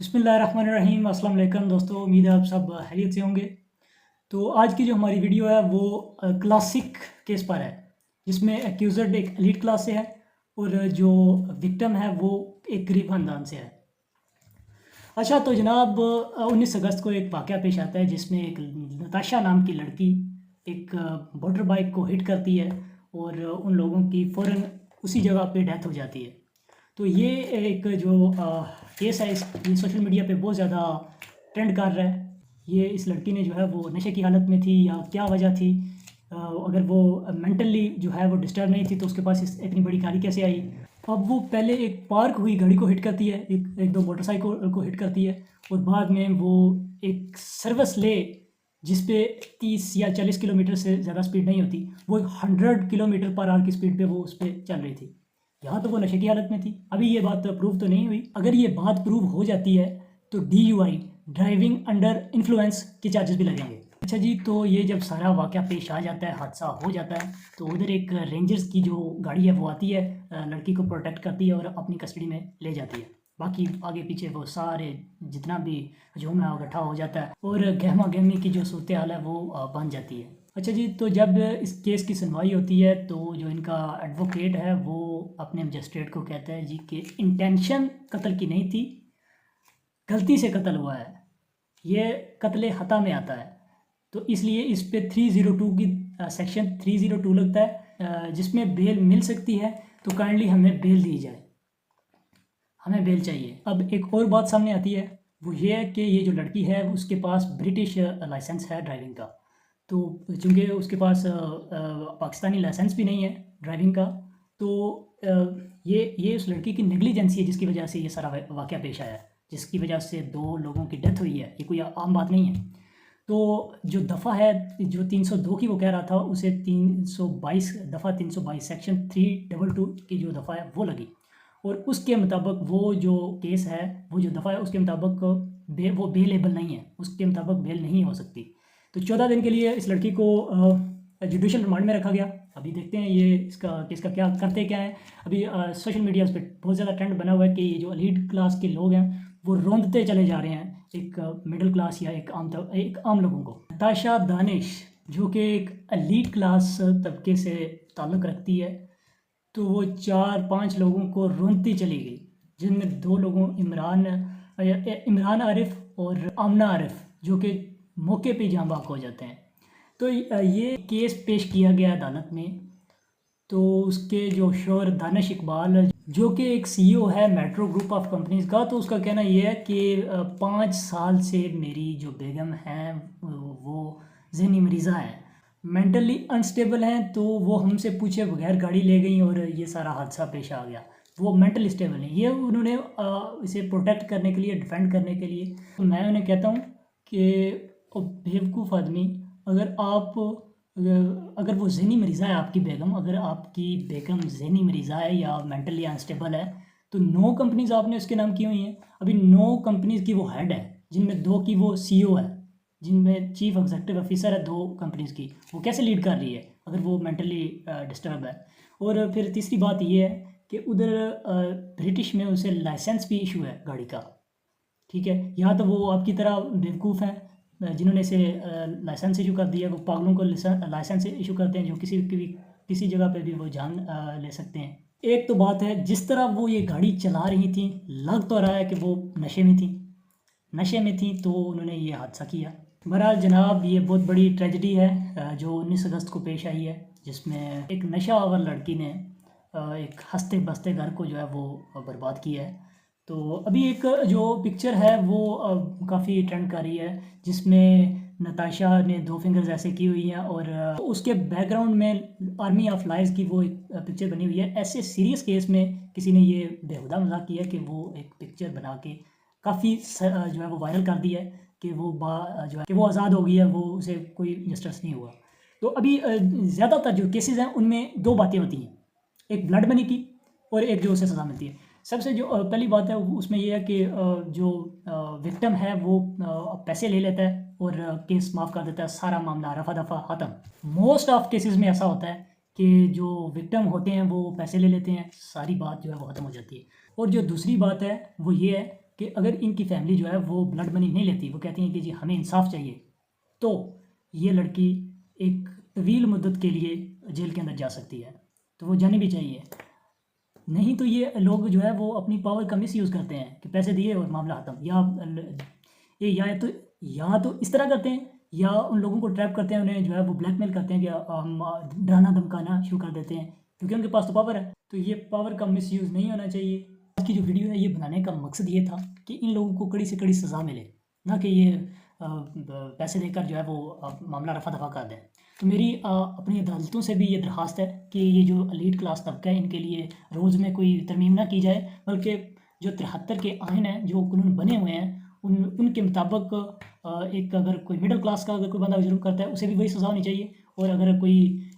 बिस्मिल्लाहिर्रहमानिर्रहीम। अस्सलाम वालेकुम दोस्तों, उम्मीद है आप सब खैरियत से होंगे। तो आज की जो हमारी वीडियो है वो क्लासिक केस पर है, जिसमें एक्यूज़ड एक एलीट क्लास से है और जो विक्टिम है वो एक गरीब ख़ानदान से है। अच्छा, तो जनाब 19 अगस्त को एक वाक़या पेश आता है जिसमें एक नताशा नाम की लड़की एक मोटर बाइक को हिट करती है और उन लोगों की फ़ौरन उसी जगह पे डेथ हो जाती है। तो ये एक जो केस है ये सोशल मीडिया पे बहुत ज़्यादा ट्रेंड कर रहा है। ये इस लड़की ने जो है वो नशे की हालत में थी या क्या वजह थी, अगर वो मेंटली जो है वो डिस्टर्ब नहीं थी तो उसके पास इतनी बड़ी गाड़ी कैसे आई। अब वो पहले एक पार्क हुई गाड़ी को हिट करती है, एक दो मोटरसाइकिल को हिट करती है और बाद में वो एक सर्विस ले जिस पे 30 या 40 किलोमीटर से ज़्यादा स्पीड नहीं होती, वो 100 किलोमीटर पर आवर की स्पीड पे वो उस पर चल रही थी। यहाँ तो वो नशे की हालत में थी। अभी ये बात प्रूव तो नहीं हुई, अगर ये बात प्रूव हो जाती है तो DUI ड्राइविंग अंडर इन्फ्लुएंस के चार्जेस भी लगेंगे। अच्छा जी, तो ये जब सारा वाक़या पेश आ जाता है, हादसा हो जाता है, तो उधर एक रेंजर्स की जो गाड़ी है वो आती है, लड़की को प्रोटेक्ट करती है और अपनी कस्टडी में ले जाती है। बाकी आगे पीछे वो सारे जितना भी हजूम है इकट्ठा हो जाता है और गहमा गहमी की जो सूरत हाल है वो बन जाती है। अच्छा जी, तो जब इस केस की सुनवाई होती है तो जो इनका एडवोकेट है वो अपने मजिस्ट्रेट को कहता है जी कि इंटेंशन कत्ल की नहीं थी, गलती से कत्ल हुआ है, ये कत्ल ख़ता में आता है। तो इसलिए इस पे 302 की सेक्शन 302 लगता है, जिसमें बेल मिल सकती है, तो काइंडली हमें बेल दी जाए, हमें बेल चाहिए। अब एक और बात सामने आती है, वो ये है कि ये जो लड़की है उसके पास ब्रिटिश लाइसेंस है ड्राइविंग का, तो चूँकि उसके पास पाकिस्तानी लाइसेंस भी नहीं है ड्राइविंग का, तो ये उस लड़की की नेग्लिजेंसी है जिसकी वजह से ये सारा वाक़या पेश आया है, जिसकी वजह से 2 लोगों की डेथ हुई है। ये कोई आम बात नहीं है। तो जो दफ़ा है जो 302 की वो कह रहा था, उसे 322 दफ़ा 322 सेक्शन 322 की जो दफ़ा है वो लगी और उसके मुताबिक वो जो केस है, वो जो दफ़ा है उसके मुताबिक वो बेलेबल नहीं है, उसके मुताबिक बेल नहीं हो सकती। तो 14 दिन के लिए इस लड़की को जुडिशल रिमांड में रखा गया। अभी देखते हैं ये इसका केस का क्या करते क्या है। अभी सोशल मीडिया पे बहुत ज़्यादा ट्रेंड बना हुआ है कि ये जो एलीट क्लास के लोग हैं वो रोंदते चले जा रहे हैं एक मिडिल क्लास या एक आम लोगों को। नताशा दानिश जो कि एक एलीट क्लास तबके से ताल्लुक़ रखती है, तो वो 4-5 लोगों को रोंदती चली गई, जिनमें 2 लोगों इमरान आरिफ और आमना आरिफ जो कि मौके पे जाँ बाक हो जाते हैं। तो ये केस पेश किया गया अदालत में। तो उसके जो शोहर दानिश इकबाल जो कि एक CEO है मेट्रो ग्रुप ऑफ कंपनीज़ का, तो उसका कहना ये है कि 5 साल से मेरी जो बेगम हैं वो ज़हनी मरीज़ा हैं, मेंटली अनस्टेबल हैं, तो वो हमसे पूछे बगैर गाड़ी ले गई और ये सारा हादसा पेश आ गया। वो मेंटली स्टेबल नहीं, ये उन्होंने इसे प्रोटेक्ट करने के लिए, डिफेंड करने के लिए। तो मैं उन्हें कहता हूँ कि बेवकूफ़ आदमी, अगर आप अगर वो ज़हनी मरीज़ा है आपकी बेगम, अगर आपकी बेगम ज़हनी मरीज़ा है या मेंटली अनस्टेबल है, तो 9 कंपनीज़ आपने उसके नाम की हुई हैं। अभी 9 कंपनीज़ की वो हेड है, जिनमें 2 की वो CEO है, जिनमें चीफ एग्जीक्यूटिव ऑफिसर है 2 कंपनीज़ की। वो कैसे लीड कर रही है अगर वो मेंटली डिस्टर्ब है। और फिर तीसरी बात ये है कि उधर ब्रिटिश में उसे लाइसेंस भी इशू है गाड़ी का, ठीक है। यहाँ तो वो आपकी तरह बेवकूफ़ हैं जिन्होंने इसे लाइसेंस इशू कर दिया। वो पागलों को लाइसेंस इशू करते हैं जो किसी जगह पे भी वो जान ले सकते हैं। एक तो बात है, जिस तरह वो ये गाड़ी चला रही थी, लग तो रहा है कि वो नशे में थी, तो उन्होंने ये हादसा किया। बहरहाल जनाब, ये बहुत बड़ी ट्रेजेडी है जो 19 अगस्त को पेश आई है, जिसमें एक नशा आवर लड़की ने एक हंसते बसते घर को जो है वो बर्बाद किया है। तो अभी एक जो पिक्चर है वो काफ़ी ट्रेंड कर रही है, जिसमें नताशा ने 2 फिंगर्स ऐसे की हुई हैं और उसके बैकग्राउंड में आर्मी ऑफ लाइव्स की वो एक पिक्चर बनी हुई है। ऐसे सीरियस केस में किसी ने ये बेहुदा मजाक किया कि वो एक पिक्चर बना के काफ़ी जो है वो वायरल कर दिया है कि वो जो है कि वो आज़ाद हो गई है, वो उसे कोई जस्टिस नहीं हुआ। तो अभी ज़्यादातर जो केसेस हैं उनमें 2 बातें होती हैं, एक ब्लड मनी की और एक जो उसे सज़ा मिलती है। सबसे जो पहली बात है उसमें ये है कि जो विक्टिम है वो पैसे ले लेता है और केस माफ़ कर देता है, सारा मामला रफ़ा दफ़ा ख़त्म। मोस्ट ऑफ केसेस में ऐसा होता है कि जो विक्टिम होते हैं वो पैसे ले लेते हैं, सारी बात जो है वो ख़त्म हो जाती है। और जो दूसरी बात है वो ये है कि अगर इनकी फैमिली जो है वो ब्लड मनी नहीं लेती, वो कहती हैं कि जी हमें इंसाफ चाहिए, तो ये लड़की एक तवील मुद्दत के लिए जेल के अंदर जा सकती है। तो वो जानी भी चाहिए। नहीं तो ये लोग जो है वो अपनी पावर का मिस यूज़ करते हैं कि पैसे दिए और मामला ख़त्म, ये या तो इस तरह करते हैं, या उन लोगों को ट्रैप करते हैं, उन्हें जो है वो ब्लैकमेल करते हैं कि हम डराना धमकाना शुरू कर देते हैं, क्योंकि उनके पास तो पावर है। तो ये पावर का मिस यूज़ नहीं होना चाहिए। आज की जो वीडियो है ये बनाने का मकसद ये था कि इन लोगों को कड़ी से कड़ी सज़ा मिले, ना कि ये पैसे देकर जो है वो मामला रफा दफा कर दें। तो मेरी अपनी अदालतों से भी ये दरख्वास्त है कि ये जो एलीट क्लास तबका है इनके लिए रोज़ में कोई तरमीम ना की जाए, बल्कि जो 73 के आइन हैं, जो कानून बने हुए हैं, उनके मुताबिक एक अगर कोई मिडिल क्लास का अगर कोई बंदा जुर्म करता है उसे भी वही सज़ा होनी चाहिए, और अगर कोई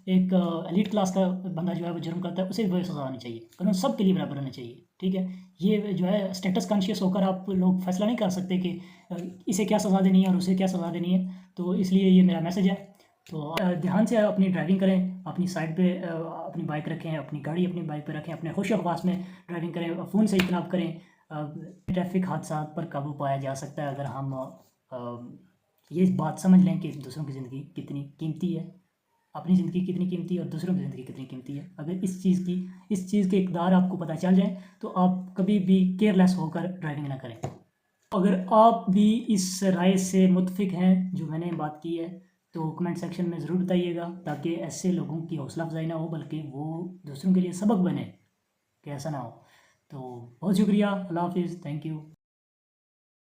एक एलीट क्लास का बंदा जो है वो जुर्म करता है उसे भी वही सज़ा होनी चाहिए। कानून सब के लिए बराबर होना चाहिए, ठीक है। ये जो है स्टेटस कॉन्शियस होकर आप लोग फैसला नहीं कर सकते कि इसे क्या सज़ा देनी है और उसे क्या सज़ा देनी है। तो इसलिए ये मेरा मैसेज है। तो ध्यान से अपनी ड्राइविंग करें, अपनी साइड पे अपनी बाइक रखें, अपनी गाड़ी अपनी बाइक पे रखें, अपने होश-ओ-हवास में ड्राइविंग करें, फ़ोन से इज्तनाब करें। ट्रैफ़िक हादसा पर काबू पाया जा सकता है अगर हम ये बात समझ लें कि दूसरों की ज़िंदगी कितनी कीमती है, अपनी ज़िंदगी कितनी कीमती है और दूसरों की ज़िंदगी कितनी कीमती है। अगर इस चीज़ के इक़दार आपको पता चल जाएँ, तो आप कभी भी केयरलेस होकर ड्राइविंग ना करें। अगर आप भी इस राय से मुत्फ़िक हैं जो मैंने बात की है, तो कमेंट सेक्शन में ज़रूर बताइएगा, ताकि ऐसे लोगों की हौसला अफ़ज़ाई ना हो, बल्कि वो दूसरों के लिए सबक बने कि ऐसा ना हो। तो बहुत शुक्रिया। अल्लाह हाफ़िज़। Thank you.